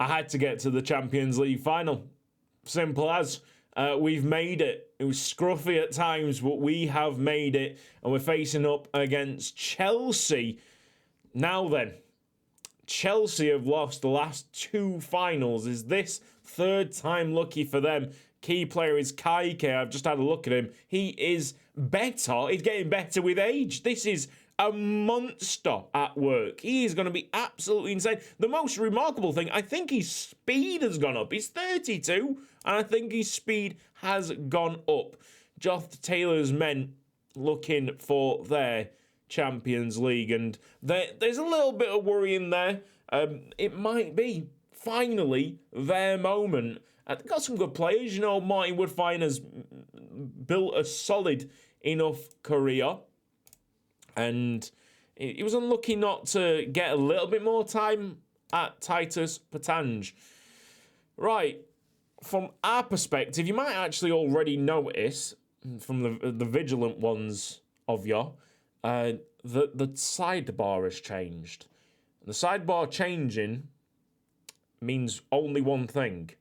I had to get to the Champions League final. Simple as. We've made it. It was scruffy at times, but we have made it. And we're facing up against Chelsea. Now then, Chelsea have lost the last 2 finals. Is this third time lucky for them? Key player is Kaike. I've just had a look at him. He is better. He's getting better with age. This is a monster at work. He is going to be absolutely insane. The most remarkable thing, I think his speed has gone up. He's 32, and I think his speed has gone up. Joth Taylor's men looking for their Champions League, and there's a little bit of worry in there. It might be finally their moment. They've got some good players. You know, Martin Woodfine has built a solid enough career, and he was unlucky not to get a little bit more time at Titus Pétange. Right, from our perspective, you might actually already notice from the vigilant ones of you that the sidebar has changed. The sidebar changing means only one thing.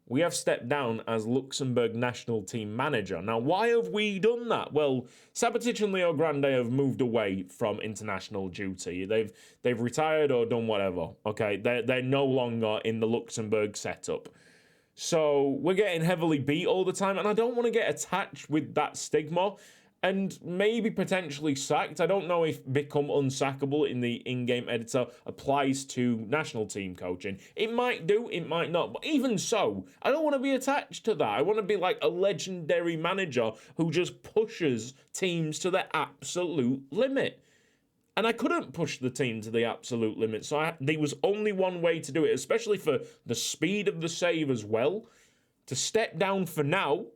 We have stepped down as Luxembourg national team manager. Now, why have we done that? Well, Sabatic and Leo Grande have moved away from international duty. They've retired or done whatever. Okay, they're no longer in the Luxembourg setup. So we're getting heavily beat all the time, and I don't want to get attached with that stigma and maybe potentially sacked. I don't know if become unsackable in the in-game editor applies to national team coaching. It might do, it might not. But even so, I don't want to be attached to that. I want to be like a legendary manager who just pushes teams to their absolute limit. And I couldn't push the team to the absolute limit. So there was only one way to do it, especially for the speed of the save as well. To step down for now,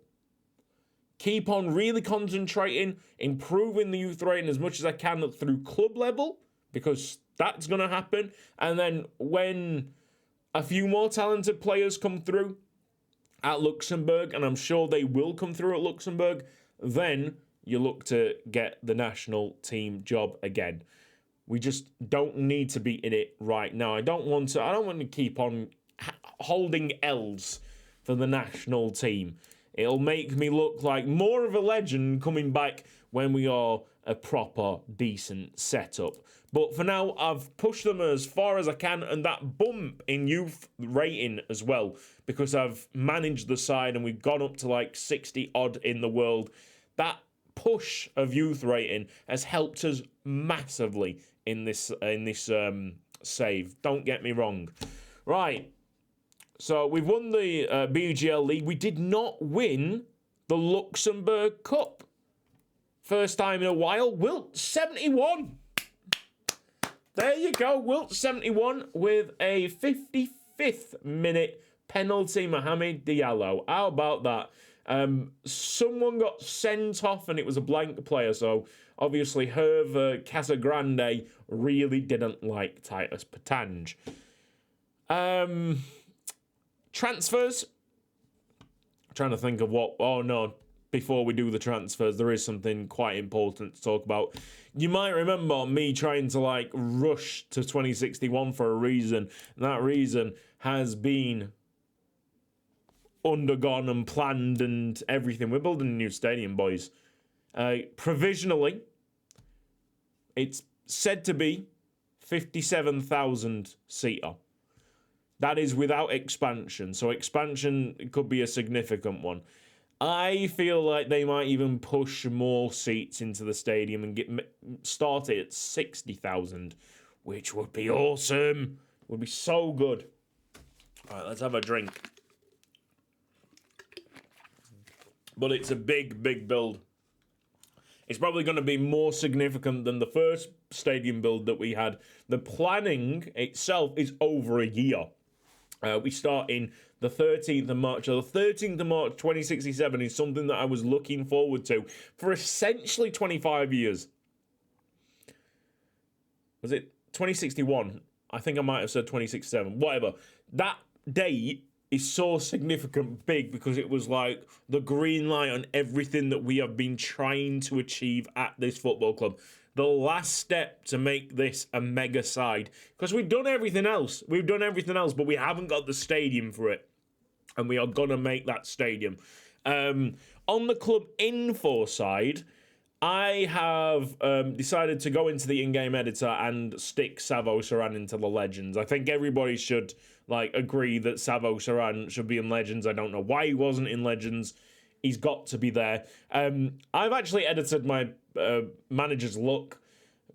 keep on really concentrating, improving the youth rating as much as I can through club level, because that's going to happen. And then when a few more talented players come through at Luxembourg, and I'm sure they will come through at Luxembourg, then you look to get the national team job again. We just don't need to be in it right now. I don't want to keep on holding L's for the national team. It'll make me look like more of a legend coming back when we are a proper, decent setup. But for now, I've pushed them as far as I can, and that bump in youth rating as well, because I've managed the side and we've gone up to like 60 odd in the world. That push of youth rating has helped us massively in this save. Don't get me wrong. Right. So we've won the BGL League. We did not win the Luxembourg Cup. First time in a while. Wilt 71. There you go. Wilt 71 with a 55th minute penalty. Mohamed Diallo. How about that? Someone got sent off and it was a blank player. So obviously Hervé Casagrande really didn't like Titus Pétange. Transfers. I'm trying to think of what. Oh no, before we do the transfers, there is something quite important to talk about. You might remember me trying to like rush to 2061 for a reason, and that reason has been undergone and planned and everything. We're building a new stadium, boys. Provisionally, it's said to be 57,000 seater. That is without expansion. So expansion could be a significant one. I feel like they might even push more seats into the stadium and start it at 60,000, which would be awesome. Would be so good. All right, let's have a drink. But it's a big, big build. It's probably going to be more significant than the first stadium build that we had. The planning itself is over a year. We start in the 13th of March. So the 13th of March 2067 is something that I was looking forward to for essentially 25 years. Was it 2061? I think I might have said 2067. Whatever. That date is so significant big because it was like the green light on everything that we have been trying to achieve at this football club. The last step to make this a mega side. Because we've done everything else. We've done everything else, but we haven't got the stadium for it. And we are going to make that stadium. On the club info side, I have decided to go into the in-game editor and stick Savo Saran into the Legends. I think everybody should agree that Savo Saran should be in Legends. I don't know why he wasn't in Legends. He's got to be there. I've actually edited my manager's look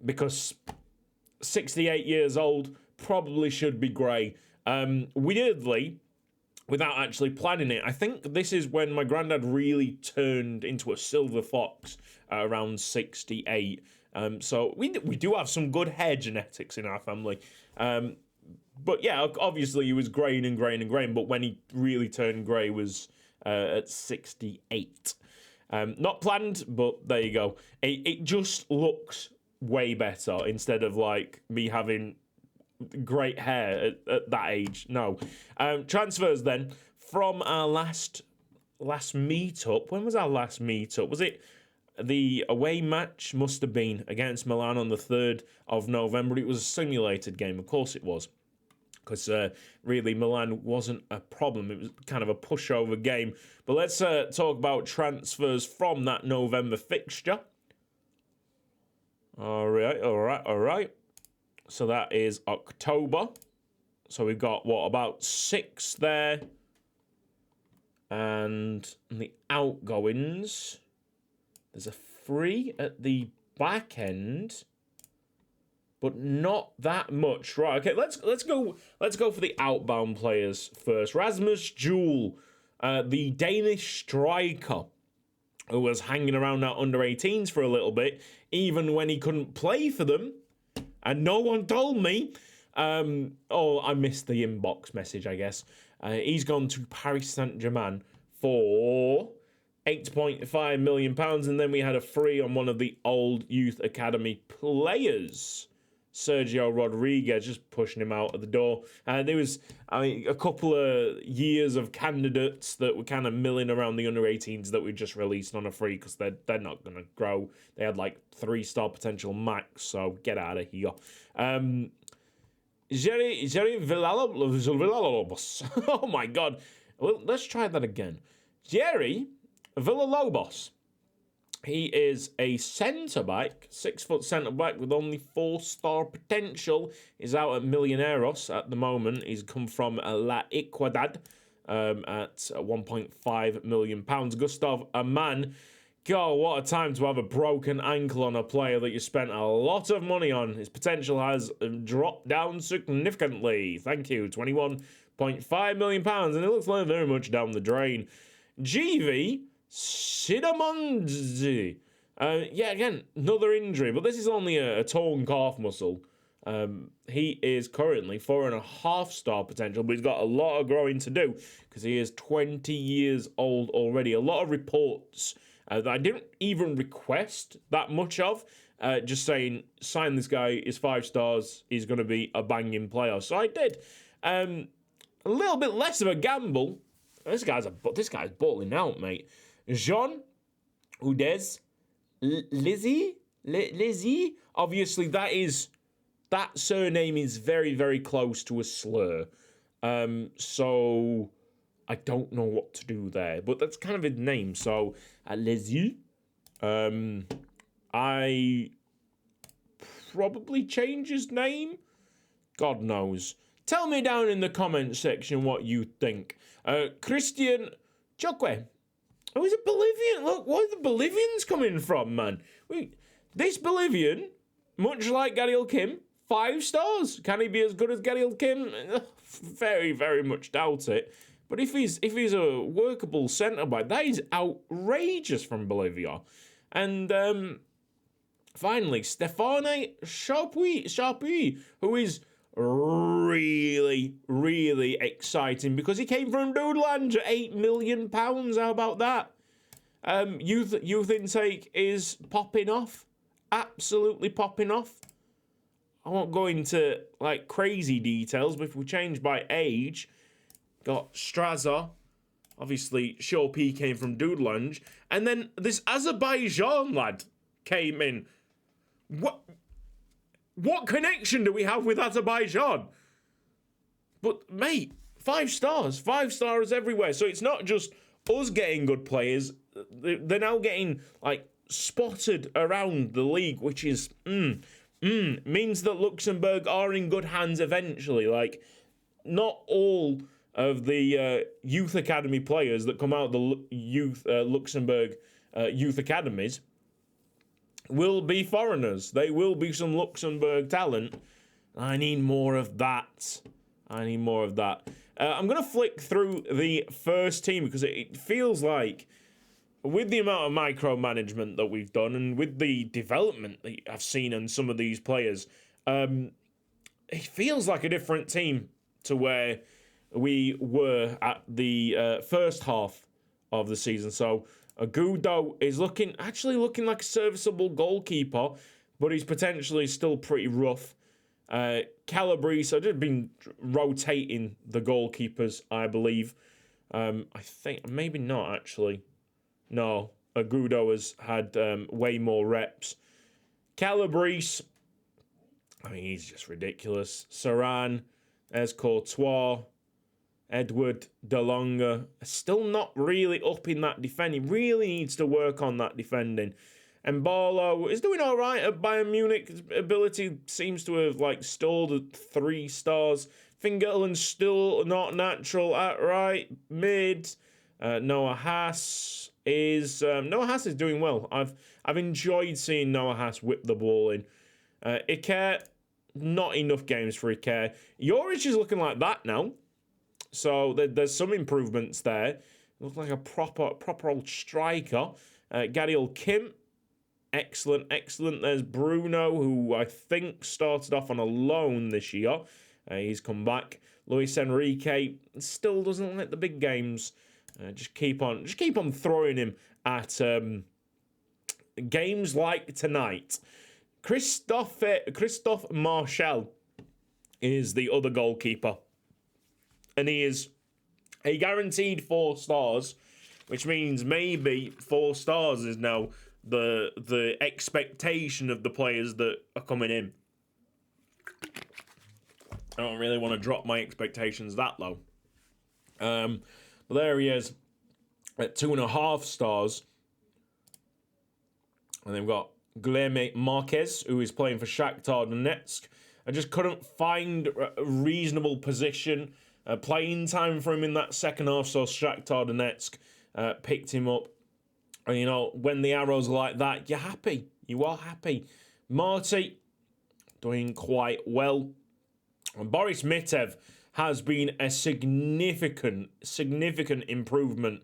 because 68 years old, probably should be grey. Weirdly, without actually planning it, I think this is when my granddad really turned into a silver fox around 68. So we do have some good hair genetics in our family. But yeah, obviously he was greying and greying and greying, but when he really turned grey was at 68. Not planned, but there you go. It just looks way better instead of me having great hair at that age. No. Transfers then from our last meetup. When was our last meetup? Was it the away match? Must have been against Milan on the 3rd of November. It was a simulated game. Of course it was. Because really Milan wasn't a problem. It was kind of a pushover game. But let's talk about transfers from that November fixture. All right. So that is October. So we've got, about 6 there. And the outgoings, there's a 3 at the back end. But not that much. Right, okay, let's go for the outbound players first. Rasmus Joule, the Danish striker, who was hanging around our under-18s for a little bit, even when he couldn't play for them. And no one told me. I missed the inbox message, I guess. He's gone to Paris Saint-Germain for £8.5 million. And then we had a free on one of the old youth academy players. Sergio Rodriguez, just pushing him out of the door. There was, a couple of years of candidates that were kind of milling around the under-18s that we just released on a free because they're not going to grow. They had 3-star potential max, so get out of here. Jerry Villalobos. Oh my God. Well, let's try that again. Jerry Villalobos. He is a centre-back, 6-foot centre-back with only 4-star potential. He's out at Millonarios at the moment. He's come from La Equidad at £1.5 million. Gustav Aman. God, what a time to have a broken ankle on a player that you spent a lot of money on. His potential has dropped down significantly. Thank you. £21.5 million. And it looks like very much down the drain. GV Sidamonzi. Again, another injury, but this is only a torn calf muscle. He is currently 4.5-star potential, but he's got a lot of growing to do because he is 20 years old already. A lot of reports that I didn't even request that much of, just saying, sign this guy, is 5 stars, he's going to be a banging player. So I did. A little bit less of a gamble. This guy's balling out, mate. Jean Udez Lizzie. Obviously, that surname is very, very close to a slur. So I don't know what to do there, but that's kind of his name. So Lizzie. I probably change his name. God knows. Tell me down in the comment section what you think. Christian Chokwe. Oh, he's a Bolivian. Look, where are the Bolivians coming from, man? This Bolivian, much like Gadiel Kim, 5 stars. Can he be as good as Gadiel Kim? Very, very much doubt it. But if he's a workable centre-back, that is outrageous from Bolivia. And finally, Stefane Chapuis, who is really, really exciting because he came from Dudelange at £8 million. How about that? Youth intake is popping off. Absolutely popping off. I won't go into crazy details, but if we change by age, got Straza. Obviously, Shorpy came from Dudelange. And then this Azerbaijan lad came in. What connection do we have with Azerbaijan? But, mate, 5 stars. 5 stars everywhere. So it's not just us getting good players. They're now getting, like, spotted around the league, which is, means that Luxembourg are in good hands eventually. Like, not all of the youth academy players that come out of the Luxembourg youth academies will be foreigners. They will be some Luxembourg talent. I need more of that. I'm going to flick through the first team because it feels like, with the amount of micromanagement that we've done and with the development that I've seen in some of these players, it feels like a different team to where we were at the first half of the season. So Agudo is actually looking like a serviceable goalkeeper, but he's potentially still pretty rough. Calabrese, I've just been rotating the goalkeepers, I believe. I think, maybe not actually. No, Agudo has had way more reps. Calabrese, I mean, he's just ridiculous. Saran, there's Courtois. Edward DeLonga, still not really up in that defending. Really needs to work on that defending. And Barlow is doing all right at Bayern Munich. His ability seems to have stalled at 3 stars. Fingerland's still not natural at right mid. Noah Haas is doing well. I've enjoyed seeing Noah Haas whip the ball in. Iker, not enough games for Iker. Joric is looking like that now. So there's some improvements there. Looks like a proper old striker. Gadiel Kim, excellent. There's Bruno, who I think started off on a loan this year. He's come back. Luis Enrique still doesn't like the big games. Just keep on throwing him at games like tonight. Christophe Marchal is the other goalkeeper. And he is a guaranteed 4 stars, which means maybe 4 stars is now the expectation of the players that are coming in. I don't really want to drop my expectations that low. But there he is at 2.5 stars. And then we've got Guilherme Marquez, who is playing for Shakhtar Donetsk. I just couldn't find a reasonable position. Playing time for him in that second half, so Shakhtar Donetsk picked him up. And, when the arrows are like that, you're happy. You are happy. Marty, doing quite well. And Boris Mitev has been a significant improvement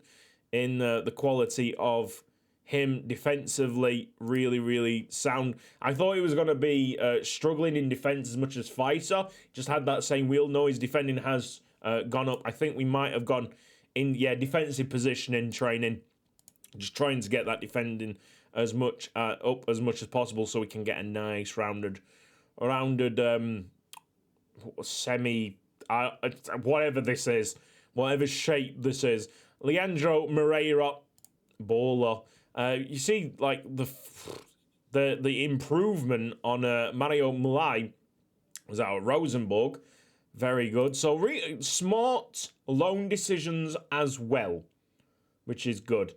in the quality of him defensively. Really, really sound. I thought he was going to be struggling in defence as much as Pfizer. Just had that same wheel. No, his defending has gone up. I think we might have gone in defensive position in training, just trying to get that defending as much up as much as possible so we can get a nice rounded semi whatever this is, whatever shape this is. Leandro Moreira, baller. You see the improvement on Mario Mulai was out of Rosenborg. Very good. So smart loan decisions as well, which is good.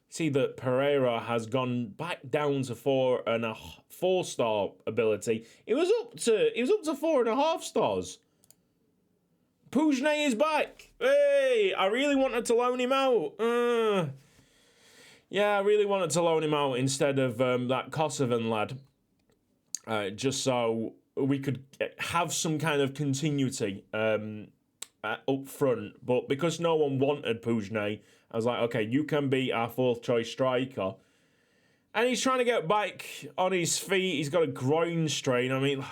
See that Pereira has gone back down to 4-star ability. It was up to 4.5 stars. Pujne is back. Hey, I really wanted to loan him out. I really wanted to loan him out instead of that Kosovan lad. Just so we could have some kind of continuity up front. But because no one wanted Pujne, I was like, okay, you can be our 4th choice striker. And he's trying to get back on his feet. He's got a groin strain. I mean,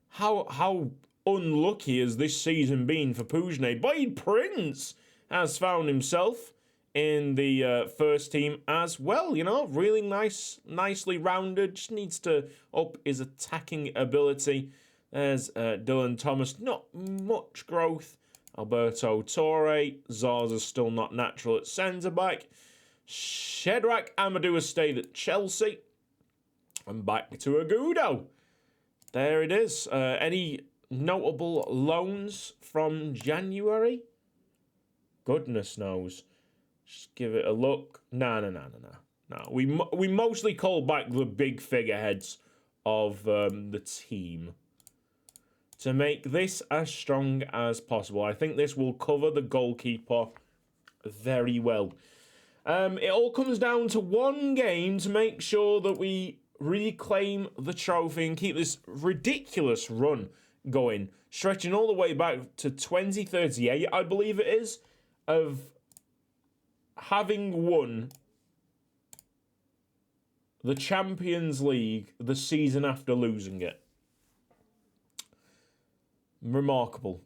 how unlucky has this season been for Pujne? Boyd Prince has found himself in the first team as well. Really nicely rounded. Just needs to up his attacking ability. There's Dylan Thomas. Not much growth Alberto Torre. Zaza's still not natural at centre-back. Shedrack Amadou has stayed at Chelsea. And back to Agudo. There it is. Any notable loans from January? Goodness knows. Just give it a look. No. We mostly call back the big figureheads of the team to make this as strong as possible. I think this will cover the goalkeeper very well. It all comes down to one game to make sure that we reclaim the trophy and keep this ridiculous run going, stretching all the way back to 2038, I believe it is, of having won the Champions League the season after losing it. Remarkable.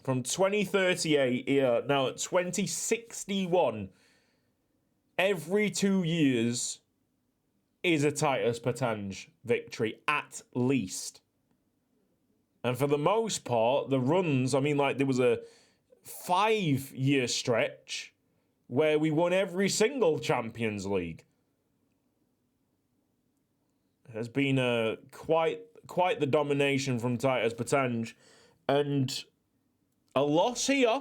From 2038 here, now at 2061, every 2 years is a Titus Pétange victory, at least. And for the most part, the runs, I mean, like, there was a 5-year stretch where we won every single Champions League. It has been quite the domination from Titus Pétange, and a loss here,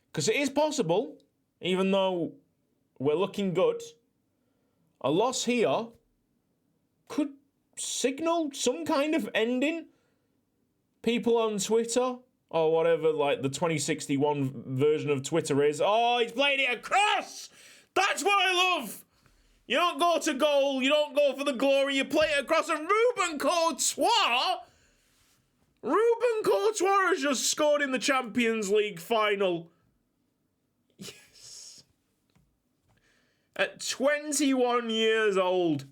because it is possible, even though we're looking good, a loss here could signal some kind of ending. People on Twitter, or whatever, like the 2061 version of Twitter is, oh, he's played it across! That's what I love! You don't go to goal, you don't go for the glory, you play it across. And Ruben Courtois has just scored in the Champions League final. Yes. At 21 years old.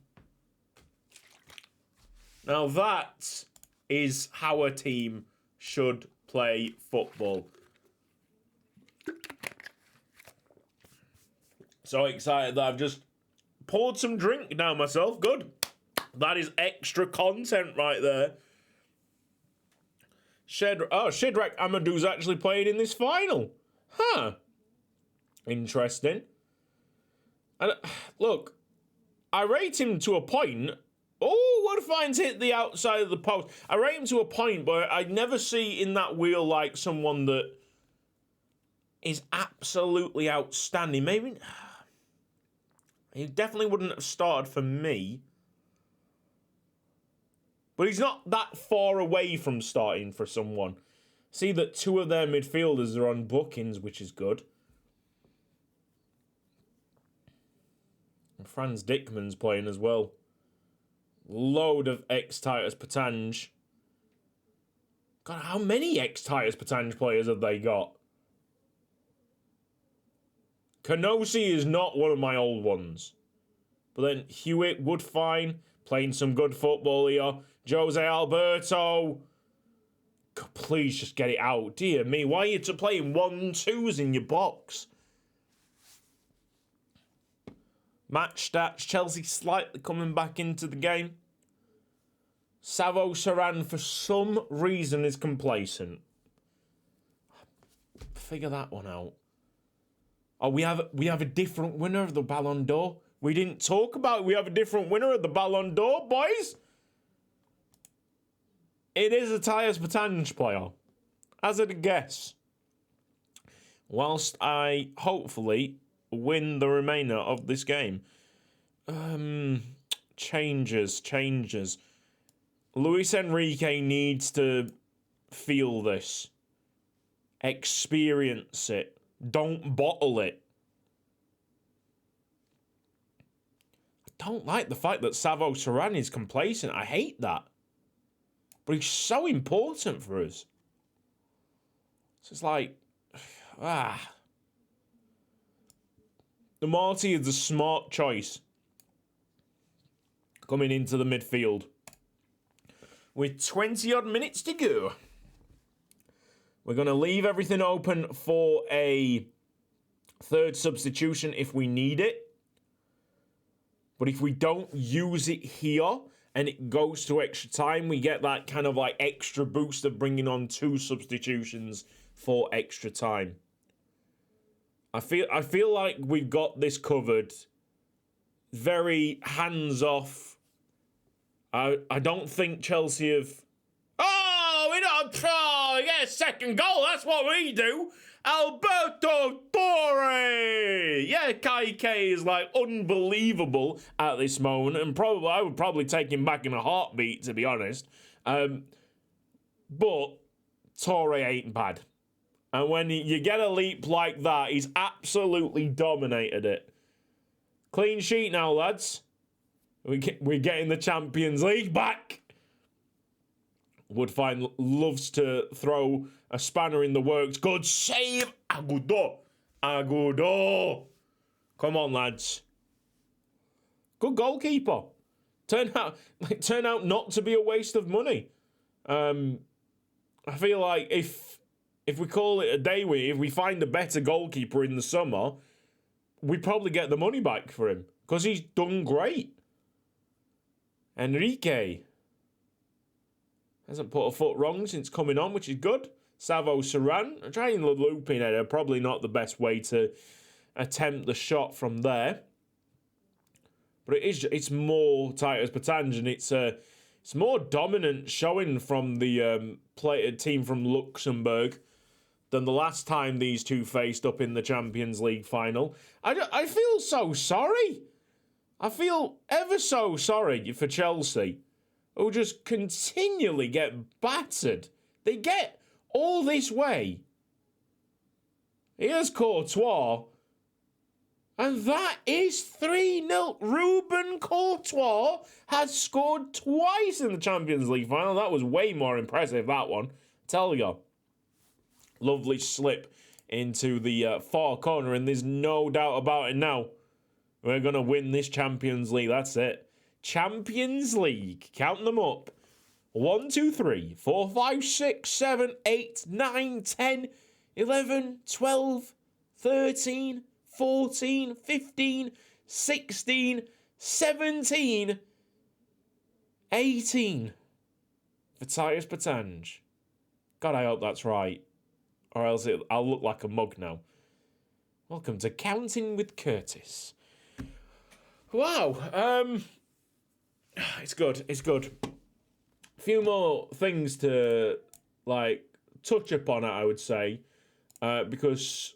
Now that is how a team should play football. So excited that I've just poured some drink down myself. Good. That is extra content right there. Shedrack Amadou's actually played in this final. Huh. Interesting. And look, I rate him to a point. Oh, Woodfine's hit the outside of the post. I rate him to a point, but I'd never see in that wheel like someone that is absolutely outstanding. Maybe he definitely wouldn't have started for me. But he's not that far away from starting for someone. See that 2 of their midfielders are on bookings, which is good. And Franz Dickman's playing as well. Load of ex-Titus Pétange. God, how many ex-Titus Pétange players have they got? Canosi is not one of my old ones. But then Hewitt, Woodfine, playing some good football here. Jose Alberto. God, please just get it out. Dear me, why are you playing 1-2s in your box? Match stats, Chelsea slightly coming back into the game. Savo Saran, for some reason, is complacent. Figure that one out. Oh, we have a different winner of the Ballon d'Or. We didn't talk about it. We have a different winner of the Ballon d'Or, boys. It is a Titus Pétange player. Hazard a guess. Whilst I hopefully win the remainder of this game. Changes. Luis Enrique needs to feel this. Experience it. Don't bottle it. I don't like the fact that Savo Saran is complacent. I hate that. But he's so important for us. So it's like, The Marty is the smart choice coming into the midfield. With 20-odd minutes to go. We're going to leave everything open for a third substitution if we need it. But if we don't use it here, and it goes to extra time, we get that kind of like extra boost of bringing on 2 substitutions for extra time. I feel like we've got this covered. Very hands off. I don't think Chelsea have. Oh, we don't. Oh, yeah, second goal. That's what we do. Alberto Torre. Yeah, Kike is like unbelievable at this moment, and I would probably take him back in a heartbeat, to be honest. But Torre ain't bad. And when you get a leap like that, he's absolutely dominated it. Clean sheet now, lads. We're getting the Champions League back. Woodfine loves to throw a spanner in the works. Good save. Agudo. Come on, lads. Good goalkeeper. Turned out not to be a waste of money. I feel like if we call it a day, if we find a better goalkeeper in the summer, we probably get the money back for him because he's done great. Enrique hasn't put a foot wrong since coming on, which is good. Savo Saran trying the looping header, probably not the best way to attempt the shot from there. But it's more Titus Pétange, and it's more dominant showing from the team from Luxembourg than the last time these two faced up in the Champions League final. I feel so sorry. I feel ever so sorry for Chelsea, who just continually get battered. They get all this way. Here's Courtois. And that is 3-0. Ruben Courtois has scored twice in the Champions League final. That was way more impressive, that one. Tell you. Lovely slip into the far corner, and there's no doubt about it now. We're going to win this Champions League. That's it. Champions League. Count them up. 1, 2, 3, 4, 5, 6, 7, 8, 9, 10, 11, 12, 13, 14, 15, 16, 17, 18 for Titus Pétange. God, I hope that's right. Or else I'll look like a mug now. Welcome to Counting with Curtis. Wow. It's good. It's good. A few more things to, touch upon it, I would say. Because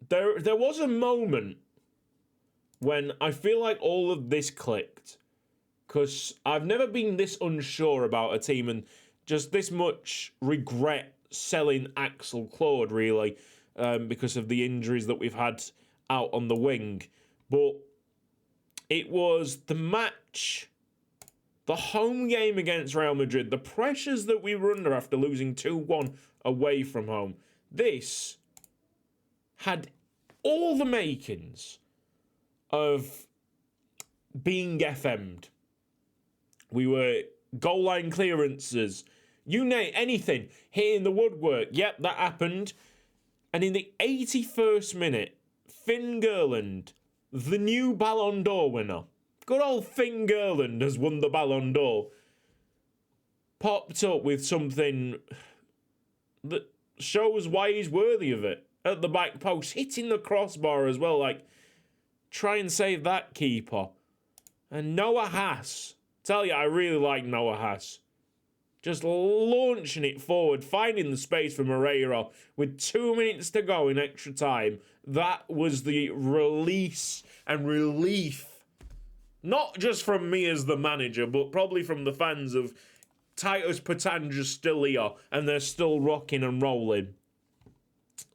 there was a moment when I feel like all of this clicked. Because I've never been this unsure about a team and just this much regret selling Axel Claude, really, because of the injuries that we've had out on the wing. But it was the match, the home game against Real Madrid, the pressures that we were under after losing 2-1 away from home. This had all the makings of being FM'd. We were goal line clearances, you name anything, hitting the woodwork. Yep, that happened. And in the 81st minute, Finn Gerland, the new Ballon d'Or winner, good old Finn Gerland has won the Ballon d'Or, popped up with something that shows why he's worthy of it. At the back post, hitting the crossbar as well, try and save that keeper. And Noah Haas, tell you, I really like Noah Haas. Just launching it forward, finding the space for Moreira with 2 minutes to go in extra time. That was the release and relief, not just from me as the manager, but probably from the fans of Titus Pétange is still here and they're still rocking and rolling.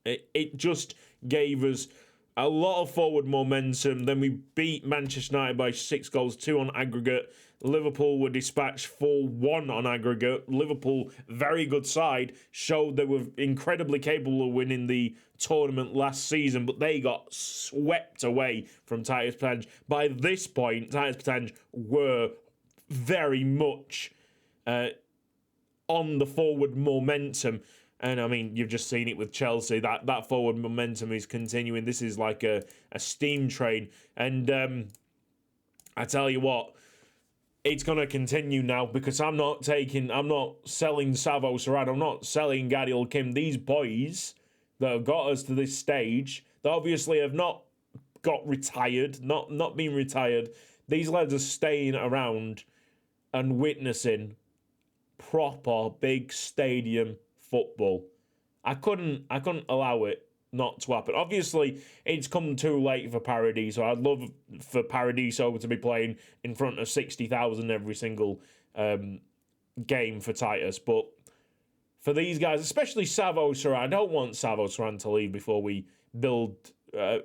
It just gave us a lot of forward momentum. Then we beat Manchester United by 6-2 on aggregate. Liverpool were dispatched 4-1 on aggregate. Liverpool, very good side, showed they were incredibly capable of winning the tournament last season, but they got swept away from Titus Pétange. By this point, Titus Pétange were very much on the forward momentum. And, I mean, you've just seen it with Chelsea. That forward momentum is continuing. This is like a steam train. And I tell you what, it's going to continue now because I'm not selling Savo Saran. I'm not selling Gadiel Kim. These boys that have got us to this stage, that obviously have not got retired, not been retired. These lads are staying around and witnessing proper big stadium football. I couldn't allow it not to happen. Obviously, it's come too late for Paradiso. I'd love for Paradiso to be playing in front of 60,000 every single game for Titus. But for these guys, especially Savo Saran, I don't want Savo Saran to leave before we build a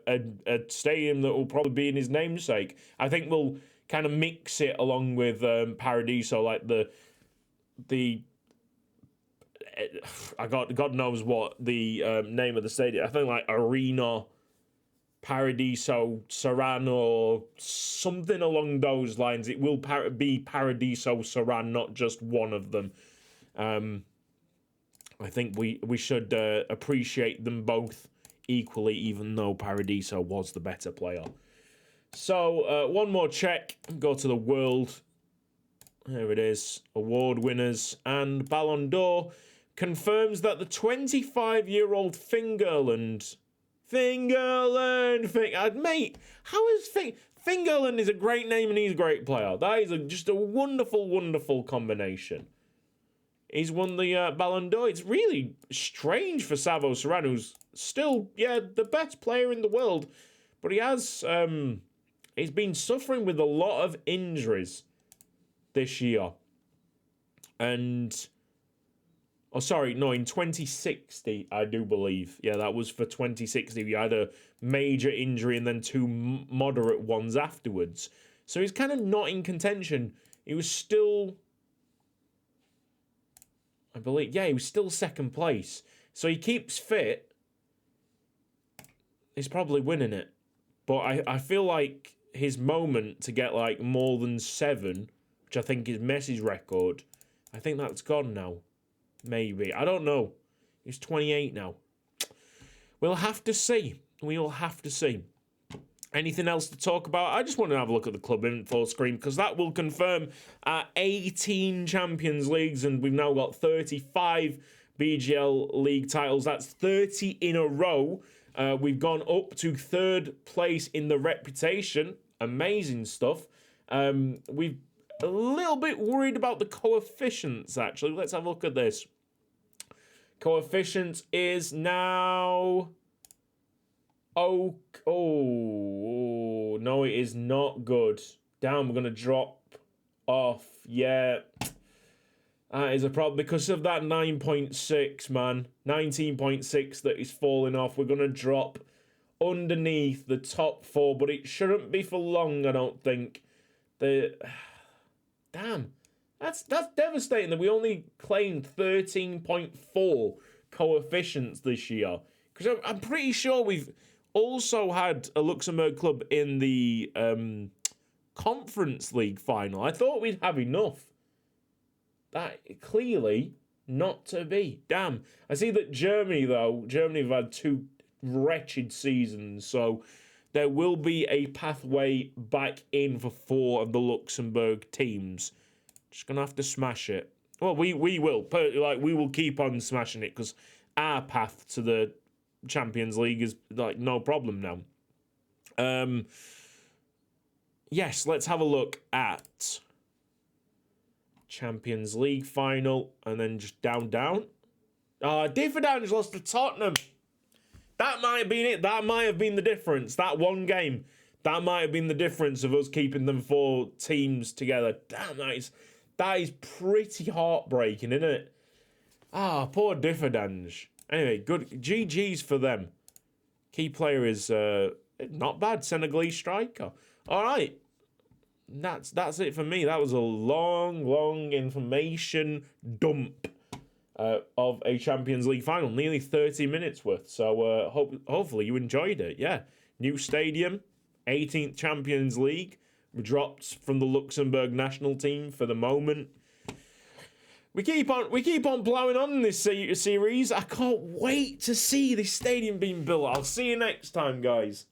stadium that will probably be in his namesake. I think we'll kind of mix it along with Paradiso, like the God knows what the name of the stadium. I think like Arena Paradiso Saran or something along those lines. It will be Paradiso Saran, not just one of them. I think we should appreciate them both equally, even though Paradiso was the better player. So one more check. Go to the world. There it is. Award winners and Ballon d'Or confirms that the 25-year-old Fingerland, mate, how is Fingerland is a great name and he's a great player. That is just a wonderful, wonderful combination. He's won the Ballon d'Or. It's really strange for Savo Saran, who's still, the best player in the world, but he has, he's been suffering with a lot of injuries this year. And in 2060, I do believe. Yeah, that was for 2060. He had a major injury and then two moderate ones afterwards. So he's kind of not in contention. He was still, I believe, he was still second place. So he keeps fit. He's probably winning it. But I feel like his moment to get like more than 7, which I think is Messi's record, I think that's gone now. Maybe. I don't know. He's 28 now. We'll have to see. We'll have to see. Anything else to talk about? I just want to have a look at the club info screen because that will confirm 18 Champions Leagues and we've now got 35 BGL League titles. That's 30 in a row. We've gone up to 3rd place in the reputation. Amazing stuff. We've a little bit worried about the coefficients, actually. Let's have a look at this. Coefficient is now... Oh, no, it is not good. Damn, we're going to drop off. Yeah. That is a problem because of that 9.6, man. 19.6 that is falling off. We're going to drop underneath the top 4, but it shouldn't be for long, I don't think. Damn, that's devastating that we only claimed 13.4 coefficients this year. Because I'm pretty sure we've also had a Luxembourg club in the Conference League final. I thought we'd have enough. That clearly not to be. Damn. I see that Germany have had 2 wretched seasons, so there will be a pathway back in for 4 of the Luxembourg teams. Just going to have to smash it. Well, we will. We will keep on smashing it because our path to the Champions League is like no problem now. Yes, let's have a look at Champions League final and then just down. Pétange lost to Tottenham. That might have been it. That might have been the difference. That one game. That might have been the difference of us keeping them 4 teams together. Damn, that is pretty heartbreaking, isn't it? Poor Pétange. Anyway, good. GG's for them. Key player is not bad. Senegalese striker. All right. That's it for me. That was a long information dump of a Champions League final. Nearly 30 minutes worth. So hopefully you enjoyed it. Yeah. New stadium. 18th Champions League. We dropped from the Luxembourg national team for the moment. We keep on plowing on in this series. I can't wait to see this stadium being built. I'll see you next time, guys.